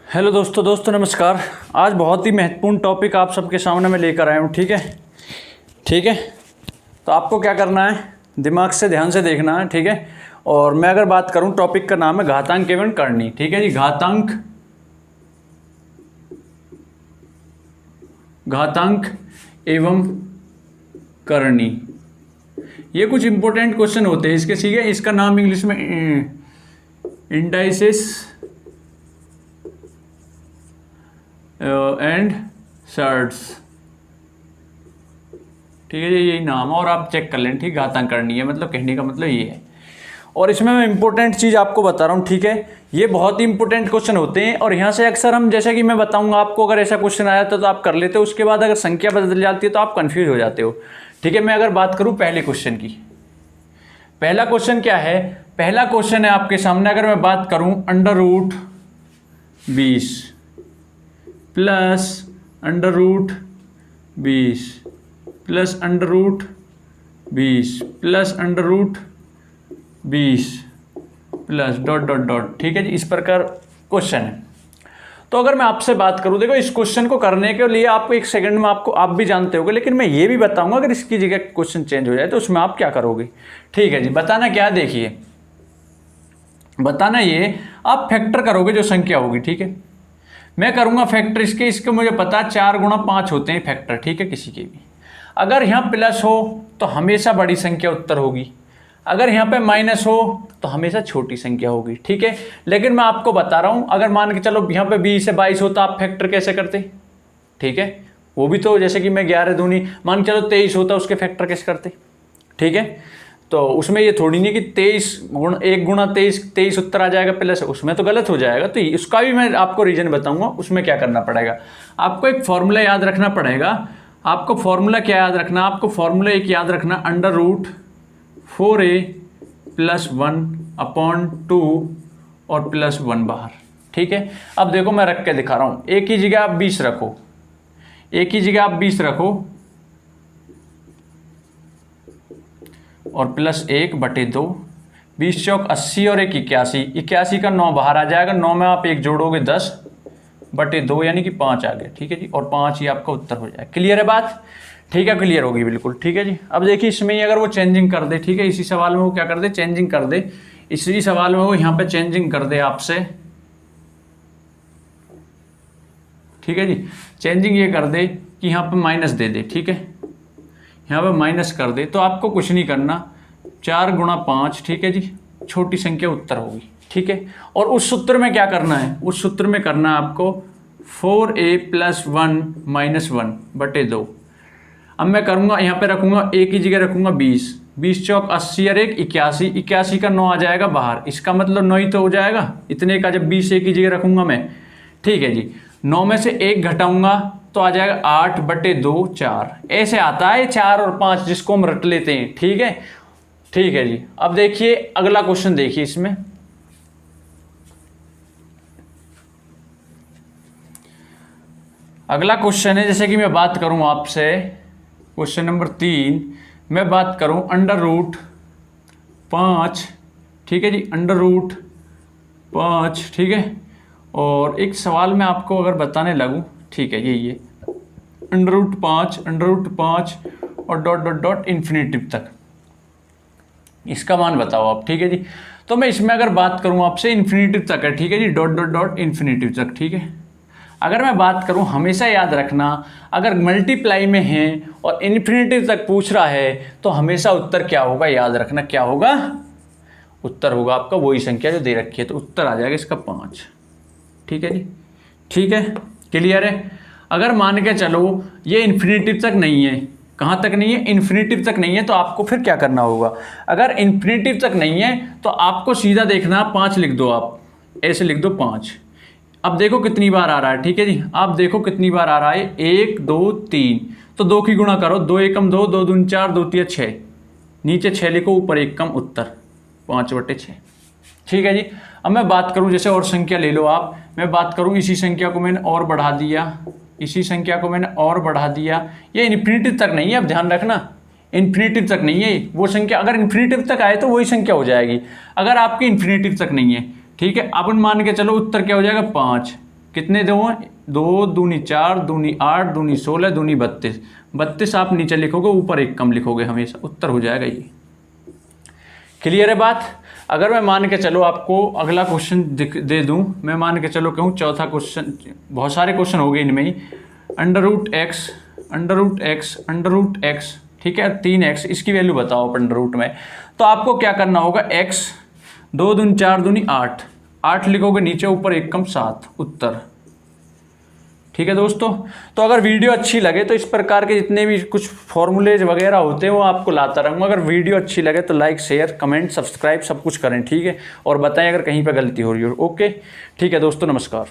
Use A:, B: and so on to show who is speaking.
A: Hello दोस्तों नमस्कार। आज बहुत ही महत्वपूर्ण टॉपिक आप सबके सामने मैं लेकर आया हूँ। ठीक है। तो आपको क्या करना है, दिमाग से ध्यान से देखना है। ठीक है। और मैं अगर बात करूँ, टॉपिक का नाम है घातांक एवं करनी। ठीक है जी, घातांक एवं करनी। ये कुछ इंपॉर्टेंट क्वेश्चन होते हैं इसके। ठीक है, इसका नाम इंग्लिश में इंडाइसिस एंड सर्ट्स। ठीक है, यही नाम है और आप चेक कर लें। ठीक, घातांक करनी है, मतलब कहने का मतलब ये है। और इसमें मैं इंपॉर्टेंट चीज़ आपको बता रहा हूँ। ठीक है, ये बहुत ही इंपॉर्टेंट क्वेश्चन होते हैं और यहाँ से अक्सर हम, जैसा कि मैं बताऊंगा आपको, अगर ऐसा क्वेश्चन आया तो आप कर लेते हो। उसके बाद अगर संख्या बदल जाती है तो आप कंफ्यूज हो जाते हो। ठीक है, मैं अगर बात करूँ पहले क्वेश्चन की, पहला क्वेश्चन क्या है। पहला क्वेश्चन है आपके सामने, अगर मैं बात करूँ √20 plus √20 plus √20 plus √20 plus dot. ठीक है जी, इस प्रकार क्वेश्चन है। तो अगर मैं आपसे बात करूं, देखो इस क्वेश्चन को करने के लिए आपको एक सेकंड में आप भी जानते होगे, लेकिन मैं ये भी बताऊंगा अगर इसकी जगह क्वेश्चन चेंज हो जाए तो उसमें आप क्या करोगे। ठीक है जी, बताना क्या, देखिए बताना ये, आप फैक्टर करोगे जो संख्या होगी। ठीक है, मैं करूंगा फैक्टर इसके मुझे पता 4 × 5 होते हैं फैक्टर। ठीक है, किसी के भी अगर यहाँ प्लस हो तो हमेशा बड़ी संख्या उत्तर होगी, अगर यहाँ पे माइनस हो तो हमेशा छोटी संख्या होगी। ठीक है, लेकिन मैं आपको बता रहा हूँ, अगर मान के चलो यहाँ पे 20 से 22 होता, आप फैक्टर कैसे करते। ठीक है, वो भी तो जैसे कि मैं 11 दूनी, मान के चलो 23 होता, उसके फैक्टर कैसे करते। ठीक है, तो उसमें ये थोड़ी नहीं कि 23 × 23 उत्तर आ जाएगा प्लस, उसमें तो गलत हो जाएगा। तो उसका भी मैं आपको रीजन बताऊंगा। उसमें क्या करना पड़ेगा, आपको एक फॉर्मूला याद रखना पड़ेगा। आपको फॉर्मूला क्या याद रखना, आपको फॉर्मूला एक याद रखना, √4a + 1/2 और +1 बाहर। ठीक है, अब देखो मैं रख के दिखा रहा हूँ। एक ही जगह आप 20 रखो, और +1/2, 20 चौक 80 और 1 81, 81 का 9 बाहर आ जाएगा। 9 में आप 1 जोड़ोगे 10/2 यानी कि 5 आ गया। ठीक है जी, और 5 ही आपका उत्तर हो जाएगा। क्लियर है बात। ठीक है, क्लियर होगी बिल्कुल। ठीक है जी, अब देखिए इसमें ही अगर वो चेंजिंग कर दे, ठीक है, इसी सवाल में वो क्या कर दे, चेंजिंग कर दे। इसी सवाल में वो यहाँ पे चेंजिंग कर दे आपसे। ठीक है जी, चेंजिंग ये कर दे कि यहाँ पे माइनस दे दे। ठीक है, यहाँ पे माइनस कर दे, तो आपको कुछ नहीं करना, 4 × 5। ठीक है जी, छोटी संख्या उत्तर होगी। ठीक है, और उस सूत्र में क्या करना है, उस सूत्र में करना है आपको 4a + 1 - 1/2। अब मैं करूँगा, यहाँ पे रखूँगा, एक ही जगह रखूँगा 20, 20 चौक 80 और 1 81, 81 का 9 आ जाएगा बाहर। इसका मतलब 9 ही तो हो जाएगा इतने का, जब 20 एक ही जगह रखूँगा मैं। ठीक है जी, 9 में से 1 घटाऊँगा तो आ जाएगा 8/2 4। ऐसे आता है 4 और 5, जिसको हम रट लेते हैं। ठीक है जी, अब देखिए अगला क्वेश्चन, देखिए इसमें अगला क्वेश्चन है, जैसे कि मैं बात करूं आपसे, क्वेश्चन नंबर 3 मैं बात करूं √5। ठीक है जी, √5। ठीक है, और एक सवाल मैं आपको अगर बताने लगूं, ठीक है, यही है √5 और डॉट इन्फिनिटिव तक, इसका मान बताओ आप। ठीक है जी, तो मैं इसमें अगर बात करूं आपसे, इन्फिनिटिव तक है। ठीक है जी, डॉट इन्फिनिटिव तक। ठीक है, अगर मैं बात करूं, हमेशा याद रखना, अगर मल्टीप्लाई में है और इन्फिनिटिव तक पूछ रहा है तो हमेशा उत्तर क्या होगा, याद रखना क्या होगा, उत्तर होगा आपका वही संख्या जो दे रखी है। तो उत्तर आ जाएगा इसका 5। ठीक है जी, ठीक है, क्लियर है। अगर मान के चलो ये इन्फिनिटिव तक नहीं है, कहाँ तक नहीं है, इन्फिनिटिव तक नहीं है, तो आपको फिर क्या करना होगा। अगर इन्फिनिटिव तक नहीं है तो आपको सीधा देखना, 5 लिख दो, आप ऐसे लिख दो 5। अब देखो कितनी बार आ रहा है। ठीक है जी, आप देखो कितनी बार आ रहा है, 1 2 3, तो 2 की गुणा करो, 2 एकम 2, 2 दूनी 4, 2 तिया 6, नीचे 6 लिखो, ऊपर 1 कम, उत्तर 5/6। ठीक है जी, अब मैं बात करूं, जैसे और संख्या ले लो आप, मैं बात करूं इसी संख्या को मैंने और बढ़ा दिया, ये इन्फिनिटिव तक नहीं है, अब ध्यान रखना, इन्फिनिटिव तक नहीं है वो संख्या। अगर इन्फिनिटिव तक आए तो वही संख्या हो जाएगी, अगर आपकी इन्फिनिटिव तक नहीं है। ठीक है, अपन मान के चलो उत्तर क्या हो जाएगा 5। कितने दो हैं, 2 दूनी 4 दूनी 8 दूनी 16 दूनी 32, 32 आप नीचे लिखोगे, ऊपर एक कम लिखोगे हमेशा, उत्तर हो जाएगा ये। क्लियर है बात। अगर मैं मान के चलो आपको अगला क्वेश्चन दे दूं, मैं मान के चलो कहूँ चौथा क्वेश्चन, बहुत सारे क्वेश्चन हो गए इनमें ही, √x √x, ठीक है, 3x, इसकी वैल्यू बताओ आप अंडर रूट में। तो आपको क्या करना होगा, x 2 दूनी 4 दूनी 8, 8 लिखोगे नीचे, ऊपर एक कम 7, उत्तर। ठीक है दोस्तों, तो अगर वीडियो अच्छी लगे तो इस प्रकार के जितने भी कुछ फॉर्मूलेज वगैरह होते हैं वो आपको लाता रहूँगा। अगर वीडियो अच्छी लगे तो लाइक, शेयर, कमेंट, सब्सक्राइब सब कुछ करें, ठीक है, और बताएं अगर कहीं पर गलती हो रही हो। ओके, ठीक है दोस्तों, नमस्कार।